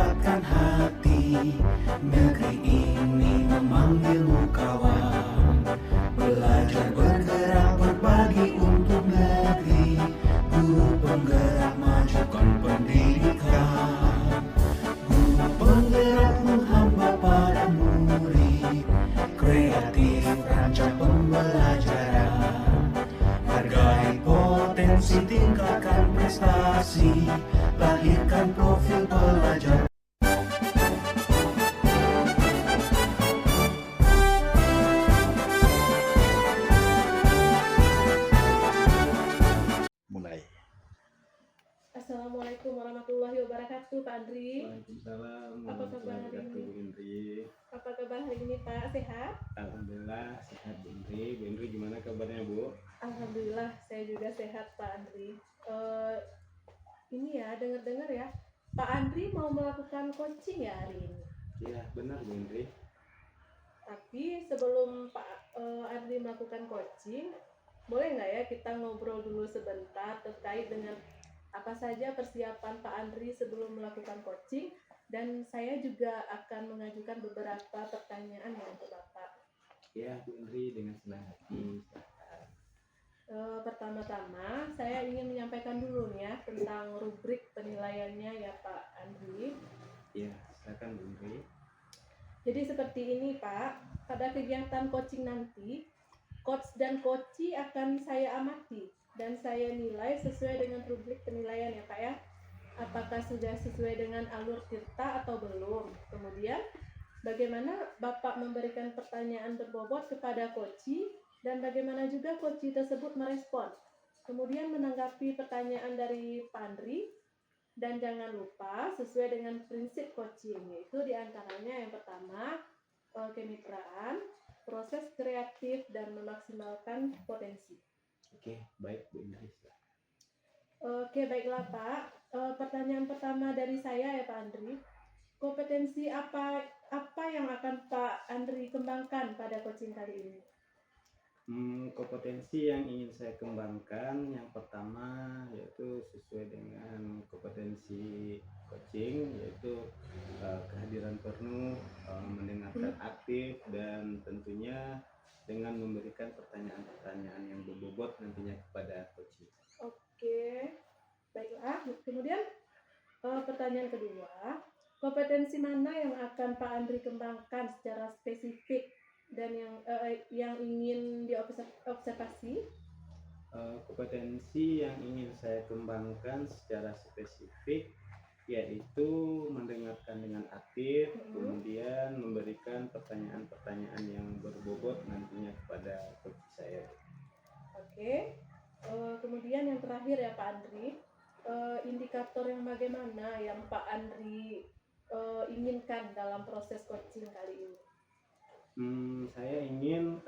kuatkan hati. Negeri ini memanggilmu kawan, belajar bergerak berbagi untuk negeri. Guru penggerak majukan pendidikan, guru penggerak menghamba pada murid, kreatif rancang pembelajaran. Hargai potensi, tingkatkan prestasi, lahirkan profil pelajar. Mulai. Assalamualaikum warahmatullahi wabarakatuh, Pak Andri. Waalaikumsalam Apa kabar hari warahmatullahi wabarakatuh, ini? Bu Indri. Apa kabar hari ini, Pak? Sehat? Alhamdulillah sehat, Bu Indri. Bu Indri gimana kabarnya, Bu? Alhamdulillah, saya juga sehat, Pak Andri. Ini ya, dengar-dengar ya, Pak Andri mau melakukan coaching ya hari ini. Iya, benar, Bu Indri. Tapi sebelum Pak Andri melakukan coaching, boleh nggak ya kita ngobrol dulu sebentar terkait dengan apa saja persiapan Pak Andri sebelum melakukan coaching, dan saya juga akan mengajukan beberapa pertanyaan ya untuk Bapak. Iya, Bu Indri, dengan senang hati. Pertama-tama saya ingin menyampaikan dulu nih ya tentang rubrik penilaiannya ya Pak Andri. Iya, silakan, Bu Indri. Jadi seperti ini Pak, pada kegiatan coaching nanti, coach dan coachee akan saya amati dan saya nilai sesuai dengan rubrik penilaian ya Pak ya. Apakah sudah sesuai dengan alur tirta atau belum. Kemudian bagaimana Bapak memberikan pertanyaan berbobot kepada coachee dan bagaimana juga coachee tersebut merespon. Kemudian menanggapi pertanyaan dari Pak Andri. Dan jangan lupa sesuai dengan prinsip coaching, yaitu diantaranya yang pertama kemitraan, proses kreatif, dan memaksimalkan potensi. Oke, baik, Bu Indri. Oke, baiklah Pak. Pertanyaan pertama dari saya ya Pak Andri. Kompetensi apa yang akan Pak Andri kembangkan pada coaching kali ini? Kompetensi yang ingin saya kembangkan yang pertama yaitu sesuai dengan kompetensi coaching, yaitu kehadiran penuh, mendengarkan aktif, dan tentunya dengan memberikan pertanyaan-pertanyaan yang berbobot nantinya kepada coaching. Oke, baiklah. Kemudian pertanyaan kedua, kompetensi mana yang akan Pak Andri kembangkan secara spesifik dan yang ingin diobservasi? Kompetensi yang ingin saya kembangkan secara spesifik yaitu mendengarkan dengan aktif, kemudian memberikan pertanyaan-pertanyaan yang berbobot nantinya kepada coach saya. Oke. Kemudian yang terakhir ya Pak Andri, indikator yang bagaimana yang Pak Andri inginkan dalam proses coaching kali ini? Saya ingin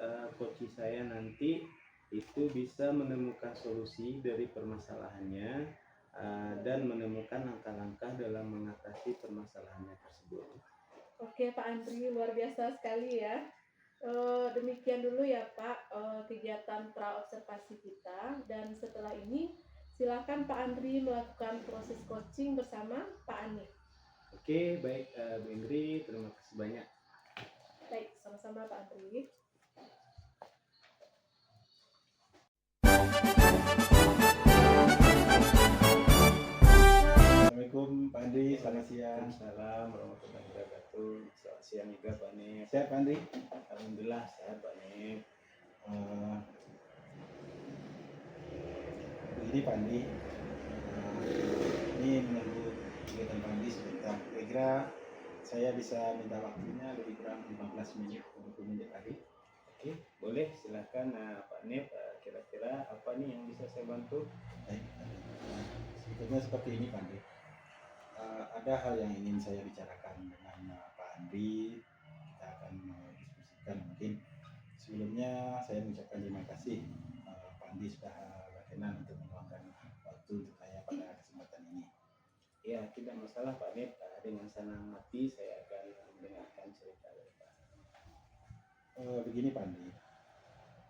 coach saya nanti itu bisa menemukan solusi dari permasalahannya dan menemukan langkah-langkah dalam mengatasi permasalahannya tersebut. Oke Pak Andri, luar biasa sekali ya. Demikian dulu ya Pak kegiatan praobservasi kita, dan setelah ini silakan Pak Andri melakukan proses coaching bersama Pak Ani. Oke, baik Bu Indri, terima kasih banyak. Baik, sama-sama Pak Andri. Assalamualaikum Pak Andri, selamat siang. Assalamualaikum warahmatullahi wabarakatuh. Selamat siang juga Pak Nip. Sehat Pak Andri? Alhamdulillah sehat Pak Nip. Begini Pak Andri, ini menunggu kegiatan Pak Andri sebentar. Kira-kira saya bisa minta waktunya lebih kurang 15 menit atau 20 menit lagi. Oke, boleh silakan Pak Nip. Kira-kira apa nih yang bisa saya bantu? Baik, sebetulnya seperti ini Pak Andri. Ada hal yang ingin saya bicarakan dengan Pak Andri. Kita akan diskusikan mungkin. Sebelumnya saya mengucapkan terima kasih Pak Andri sudah berkenan untuk meluangkan waktu untuk saya pada kesempatan ini. Ya, tidak masalah Pak Nip. Dengan senang hati saya akan mendengarkan cerita dari Pak. Begini Pak Andri,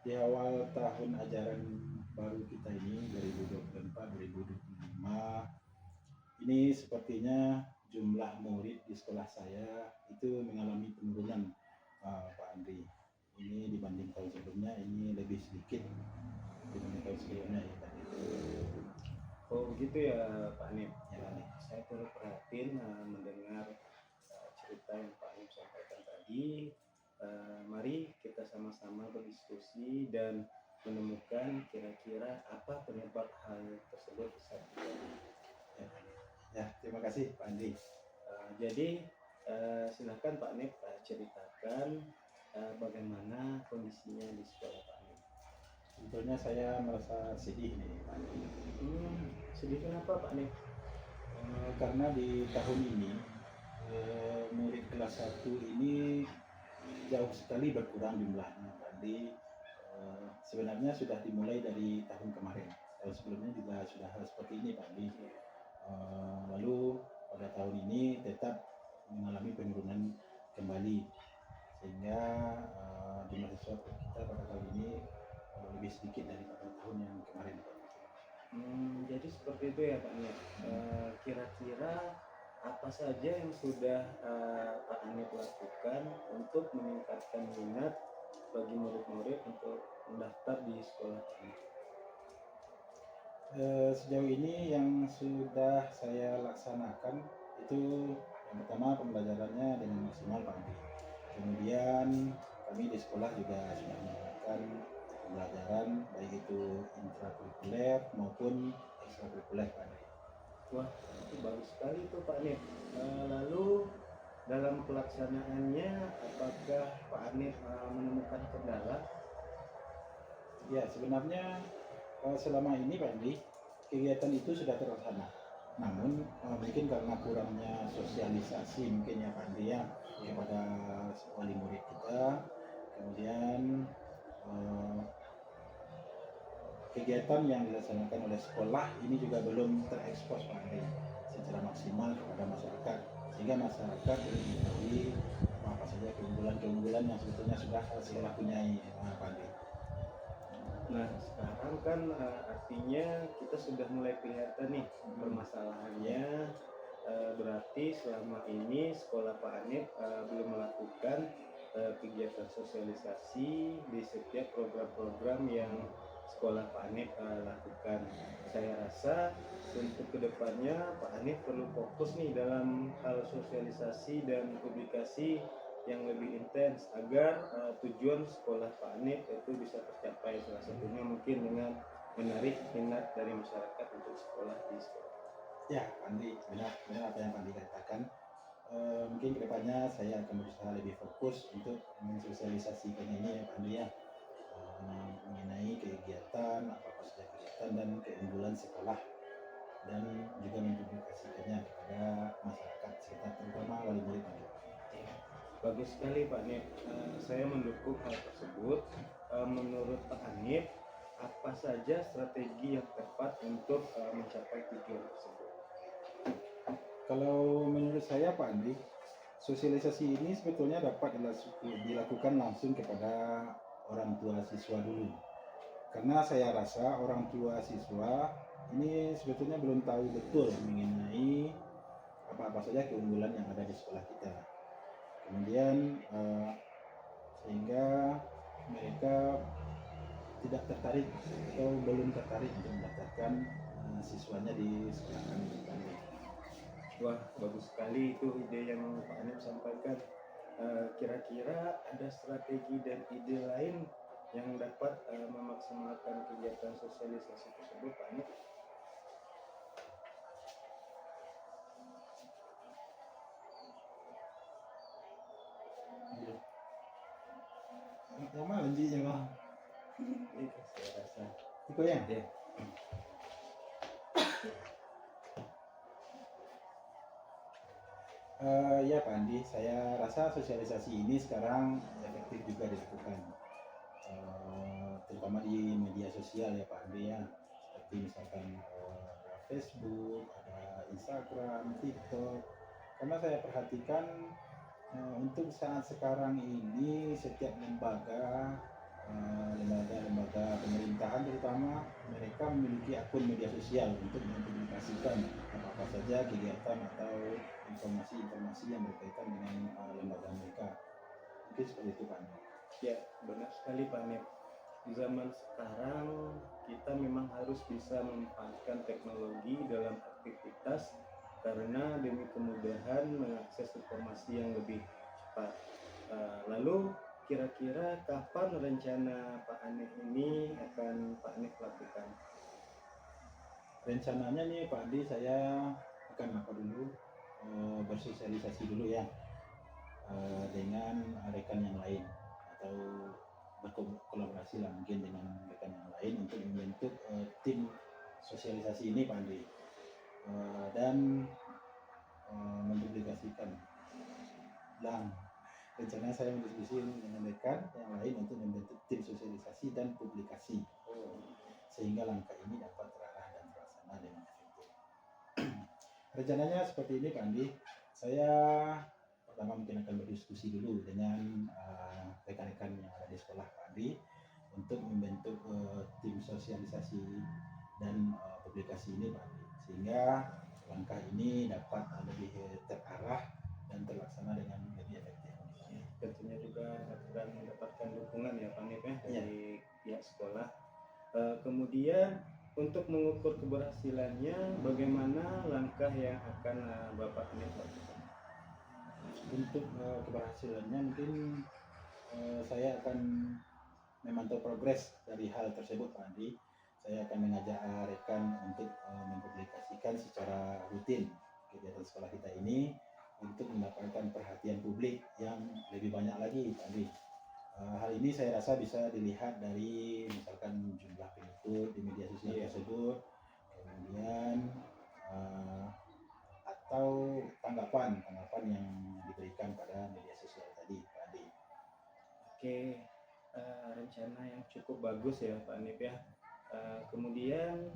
di awal tahun ajaran baru kita ini 2024-2025 ini sepertinya jumlah murid sekolah saya itu mengalami penurunan, Pak Andri. Ini dibanding tahun sebelumnya ini lebih sedikit dibanding tahun sebelumnya ya Pak. Oh begitu ya Pak Anip. Ya, Pak Andri. Saya turut prihatin mendengar cerita yang Pak Anip sampaikan tadi. Mari kita sama-sama berdiskusi dan menemukan kira-kira apa penyebab hal tersebut bisa terjadi. Ya, terima kasih Pak Andri. Jadi silakan Pak Anip ceritakan bagaimana kondisinya di sekolah Pak Anip. Sebetulnya saya merasa sedih nih Pak Andri. Sedih kenapa Pak Anip? Karena di tahun ini murid kelas 1 ini jauh sekali berkurang jumlahnya Pak Andri. Sebenarnya sudah dimulai dari tahun kemarin. Tahun sebelumnya juga sudah hal seperti ini Pak Andri. Lalu pada tahun ini tetap mengalami penurunan kembali, sehingga jumlah siswa kita pada tahun ini lebih sedikit daripada tahun yang kemarin. Jadi seperti itu ya Pak Anip. Kira-kira apa saja yang sudah Pak Anip lakukan untuk meningkatkan minat bagi murid-murid untuk mendaftar di sekolah Pak Anip? Sejauh ini yang sudah saya laksanakan itu yang pertama pembelajarannya dengan maksimal Pak Andri. Kemudian kami di sekolah juga sudah melakukan pembelajaran baik itu intrakurikuler maupun ekstrakurikuler Pak Andri. Wah, itu bagus sekali tuh Pak Anip. Lalu dalam pelaksanaannya apakah Pak Anip menemukan kendala? Ya, sebenarnya selama ini Pak Andri kegiatan itu sudah terlaksana. Namun mungkin karena kurangnya sosialisasi mungkin ya Pak Andri ya kepada wali murid kita. Kemudian kegiatan yang dilaksanakan oleh sekolah ini juga belum terekspos Pak Andri secara maksimal kepada masyarakat, sehingga masyarakat belum mengetahui apa saja keunggulan-keunggulan yang sebetulnya sudah sekolah punyai Pak Andri. Nah sekarang kan artinya kita sudah mulai kelihatan nih permasalahannya. Berarti selama ini sekolah Pak Anip belum melakukan kegiatan sosialisasi di setiap program-program yang sekolah Pak Anip lakukan. Saya rasa untuk kedepannya Pak Anip perlu fokus nih dalam hal sosialisasi dan publikasi yang lebih intens agar tujuan sekolah Pak Anip itu bisa tercapai. Salah satunya mungkin dengan menarik minat dari masyarakat untuk sekolah di sekolah. Ya, Pak Andri, benar apa yang Pak Andri katakan. Mungkin kedepannya saya akan berusaha lebih fokus untuk mensosialisasikan ini ya Pak Andri ya, mengenai kegiatan apa saja kegiatan dan keunggulan sekolah, dan juga mempublikasikannya kepada masyarakat sekitar terutama wali murid. Bagus sekali Pak Anip. Saya mendukung hal tersebut. Menurut Pak Anip, apa saja strategi yang tepat untuk mencapai tujuan tersebut? Kalau menurut saya Pak Andri, sosialisasi ini sebetulnya dapat dilakukan langsung kepada orang tua siswa dulu. Karena saya rasa orang tua siswa ini sebetulnya belum tahu betul mengenai apa-apa saja keunggulan yang ada di sekolah kita. Kemudian sehingga mereka tidak tertarik atau belum tertarik untuk mendaftarkan siswanya di sekolah kami. Wah, bagus sekali itu ide yang Pak Anip sampaikan. Kira-kira ada strategi dan ide lain yang dapat memaksimalkan kegiatan sosialisasi tersebut Pak Anip? Yang mana lanjutnya Bang? Itu saya rasa. Itu ya? Ya. Ya Pak Andi, saya rasa sosialisasi ini sekarang efektif juga dilakukan, terutama di media sosial ya Pak Andi ya, seperti misalkan ada Facebook, ada Instagram, TikTok. Karena saya perhatikan untuk saat sekarang ini setiap lembaga pemerintahan terutama mereka memiliki akun media sosial untuk mempublikasikan apa saja kegiatan atau informasi informasi yang berkaitan dengan lembaga mereka. Mungkin seperti itu Pak Andi. Ya, benar sekali Pak Nip. Di zaman sekarang kita memang harus bisa memanfaatkan teknologi dalam aktivitas karena demi kemudahan mengakses informasi yang lebih cepat. Lalu kira-kira kapan rencana Pak Anip ini akan Pak Anip lakukan? Rencananya nih Pak Andi, saya akan bersosialisasi dulu ya dengan rekan yang lain, atau berkolaborasi lah mungkin dengan rekan yang lain untuk membentuk tim sosialisasi ini Pak Andi, dan mempublikasikan. Dan rencana saya berdiskusi dengan rekan yang lain untuk membentuk tim sosialisasi dan publikasi, sehingga langkah ini dapat terarah dan terlaksana dengan efektif. Rencananya seperti ini Pak Andi, saya pertama mungkin akan berdiskusi dulu dengan rekan-rekan yang ada di sekolah Pak Andi untuk membentuk tim sosialisasi dan publikasi ini Pak Andi, sehingga langkah ini dapat lebih terarah dan terlaksana dengan lebih efektif. Tentunya juga akan mendapatkan dukungan ya Pak Nip ya dari pihak sekolah. Kemudian untuk mengukur keberhasilannya, bagaimana langkah yang akan Bapak Nip lakukan? Untuk keberhasilannya mungkin saya akan memantau progres dari hal tersebut Pak Andi. Saya akan mengajak rekan untuk mempublikasikan secara rutin kegiatan sekolah kita ini untuk mendapatkan perhatian publik yang lebih banyak lagi Pak Andi. Hal ini saya rasa bisa dilihat dari misalkan jumlah pengikut di media sosial tersebut, kemudian atau tanggapan yang diberikan pada media sosial tadi Pak Andi. Oke, rencana yang cukup bagus ya Pak Nip ya. Kemudian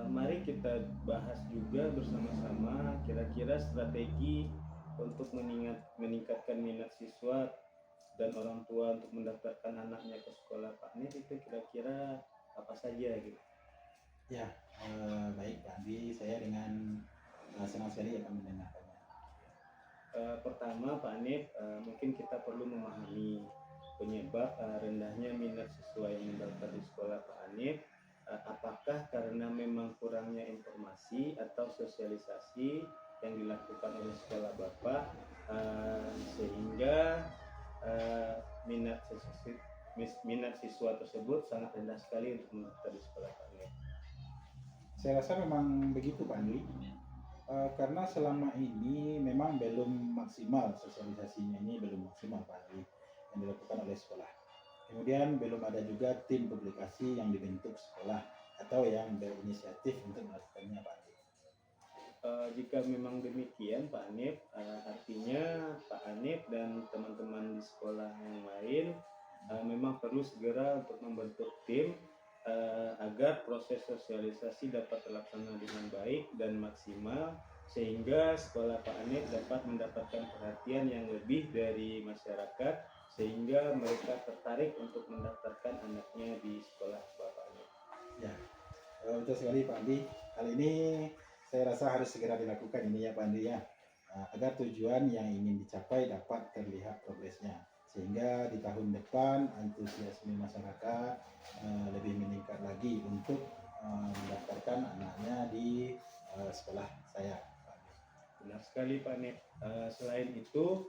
mari kita bahas juga bersama-sama kira-kira strategi untuk meningkatkan minat siswa dan orang tua untuk mendaftarkan anaknya ke sekolah Pak Nip itu kira-kira apa saja gitu? Ya, baik Pak Andi, saya dengan senang sekali akan mendengarkannya. Pertama Pak Nip, mungkin kita perlu memahami penyebab rendahnya minat siswa yang mendaftar di sekolah Pak Nip. Apakah karena memang kurangnya informasi atau sosialisasi yang dilakukan oleh sekolah Bapak sehingga minat siswa tersebut sangat rendah sekali untuk mendaftar di sekolah Pak Nip? Saya rasa memang begitu Pak Andi, karena selama ini memang belum maksimal sosialisasinya, ini belum maksimal Pak Andi yang dilakukan oleh sekolah. Kemudian belum ada juga tim publikasi yang dibentuk sekolah atau yang berinisiatif untuk melakukannya Pak Andi. Jika memang demikian Pak Anip, artinya Pak Anip dan teman-teman di sekolah yang lain memang perlu segera untuk membentuk tim agar proses sosialisasi dapat terlaksana dengan baik dan maksimal, sehingga sekolah Pak Anip dapat mendapatkan perhatian yang lebih dari masyarakat, sehingga mereka tertarik untuk mendaftarkan anaknya di sekolah Bapak Anip. Ya, betul sekali Pak Andi. Hal ini saya rasa harus segera dilakukan ini ya Pak Andi ya, agar tujuan yang ingin dicapai dapat terlihat progresnya, sehingga di tahun depan antusiasme masyarakat lebih meningkat lagi untuk mendaftarkan anaknya di sekolah saya Pak Andi. Benar sekali Pak Anip. Selain itu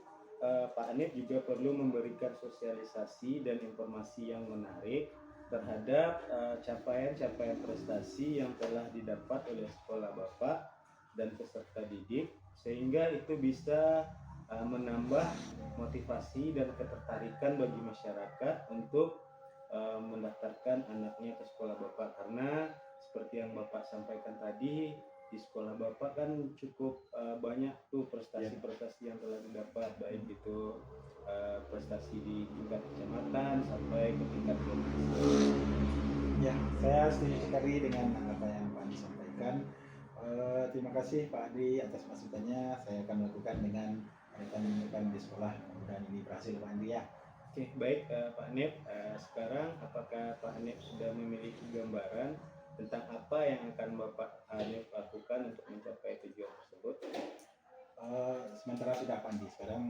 Pak Anip juga perlu memberikan sosialisasi dan informasi yang menarik terhadap capaian-capaian prestasi yang telah didapat oleh sekolah Bapak dan peserta didik, sehingga itu bisa menambah motivasi dan ketertarikan bagi masyarakat untuk mendaftarkan anaknya ke sekolah Bapak. Karena seperti yang Bapak sampaikan tadi, di sekolah Bapak kan cukup banyak tuh prestasi-prestasi yang telah didapat, baik itu prestasi di tingkat kecamatan sampai ke tingkat provinsi. Ya, saya setuju sekali dengan apa yang Pak Andi sampaikan. Terima kasih Pak Andi atas masukannya. Saya akan lakukan dengan rekan-rekan di sekolah. Mudah-mudahan ini berhasil Pak Andi ya. Oke, baik Pak Anip. Sekarang apakah Pak Anip sudah memiliki gambaran tentang apa yang akan Bapak Anip lakukan untuk mencapai tujuan tersebut? Sementara sudah Pak Andi, sekarang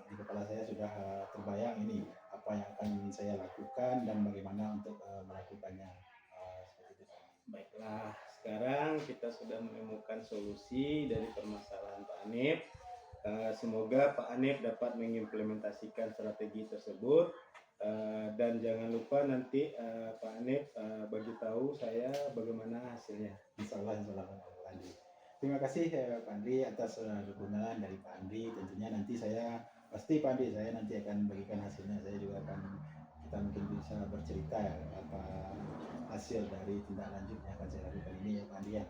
di kepala saya sudah terbayang ini apa yang akan saya lakukan dan bagaimana untuk melakukannya. Seperti itu Pak Andi. Baiklah, sekarang kita sudah menemukan solusi dari permasalahan Pak Anip. Semoga Pak Anip dapat mengimplementasikan strategi tersebut. Dan jangan lupa nanti Pak Anip bagi tahu saya bagaimana hasilnya. Insya Allah Pak Andi. Terima kasih Pak Andi atas dukungan dari Pak Andi. Tentunya nanti saya pasti Pak Andi, saya nanti akan bagikan hasilnya. Saya juga akan, kita mungkin bisa bercerita ya, apa hasil dari tindak lanjut yang akan saya lakukan ini ya Pak Andi ya.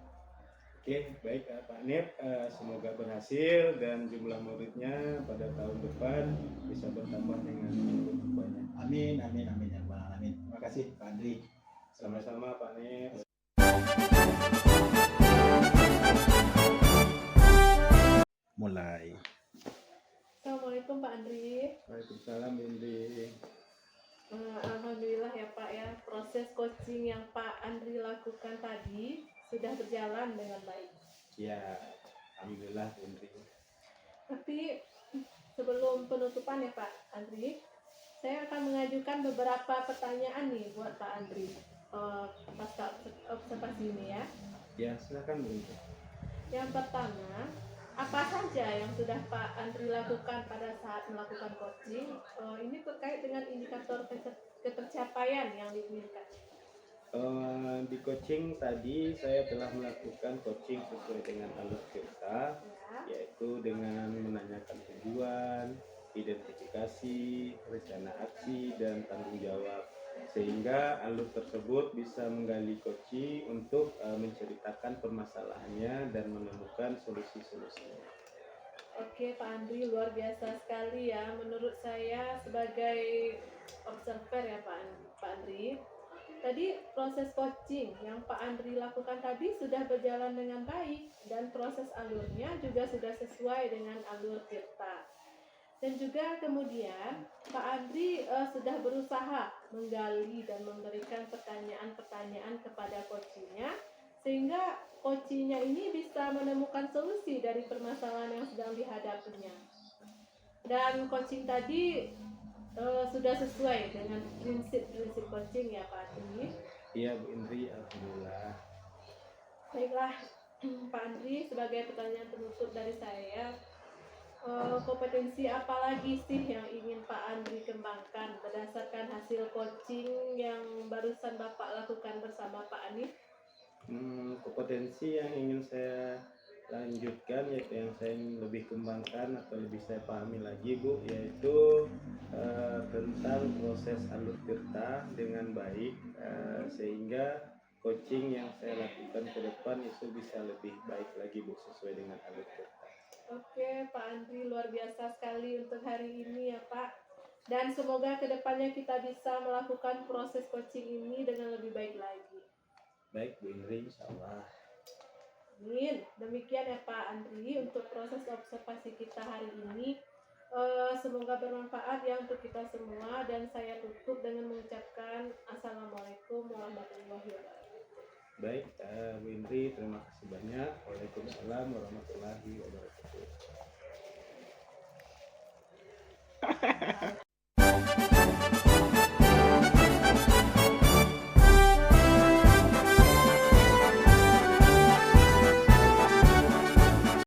Oke, baik Pak Anip, semoga berhasil dan jumlah muridnya pada tahun depan bisa bertambah dengan lebih banyak. Amin, amin, amin ya Rabbal Alamin. Terima kasih Pak Andi. Sama-sama Pak Anip. Mulai. Assalamualaikum Pak Andri. Waalaikumsalam Indri. Alhamdulillah ya Pak ya, proses coaching yang Pak Andri lakukan tadi sudah berjalan dengan baik. Ya, alhamdulillah Indri. Tapi sebelum penutupan ya Pak Andri, saya akan mengajukan beberapa pertanyaan nih buat Pak Andri pasca observasi ini ya. Ya, silakan Bu Indri. Yang pertama, apa saja yang sudah Pak Andri lakukan pada saat melakukan coaching? Ini terkait dengan indikator ketercapaian yang diinginkan. Di coaching tadi saya telah melakukan coaching sesuai dengan alur cerita, Ya. yaitu dengan menanyakan tujuan, identifikasi, rencana aksi, dan tanggung jawab, sehingga alur tersebut bisa menggali coaching untuk menceritakan permasalahannya dan menemukan solusi-solusinya. Oke Pak Andri, luar biasa sekali ya. Menurut saya sebagai observer ya Pak Andri, tadi proses coaching yang Pak Andri lakukan tadi sudah berjalan dengan baik dan proses alurnya juga sudah sesuai dengan alur Tirta. Dan juga kemudian Pak Andri sudah berusaha menggali dan memberikan pertanyaan-pertanyaan kepada coachingnya, sehingga coachingnya ini bisa menemukan solusi dari permasalahan yang sedang dihadapinya. Dan coaching tadi sudah sesuai dengan prinsip-prinsip coaching ya Pak Andri. Iya Bu Indri, alhamdulillah. Baiklah Pak Andri, sebagai pertanyaan penutup dari saya, kompetensi apa lagi sih yang ingin Pak Andri kembangkan berdasarkan hasil coaching yang barusan Bapak lakukan bersama Pak Anif? Kompetensi yang ingin saya lanjutkan, yaitu yang saya ingin lebih kembangkan atau lebih saya pahami lagi Bu, yaitu tentang proses alur tirta dengan baik, sehingga coaching yang saya lakukan ke depan itu bisa lebih baik lagi Bu, sesuai dengan alur tirta. Oke Pak Andri, luar biasa sekali untuk hari ini ya Pak, dan semoga kedepannya kita bisa melakukan proses coaching ini dengan lebih baik lagi. Baik Bu Indri, insya Allah. Amin. Demikian ya Pak Andri untuk proses observasi kita hari ini. Semoga bermanfaat ya untuk kita semua, dan saya tutup dengan mengucapkan Assalamualaikum warahmatullahi wabarakatuh. Baik Bu Indri, terima kasih banyak. Waalaikumsalam warahmatullahi wabarakatuh.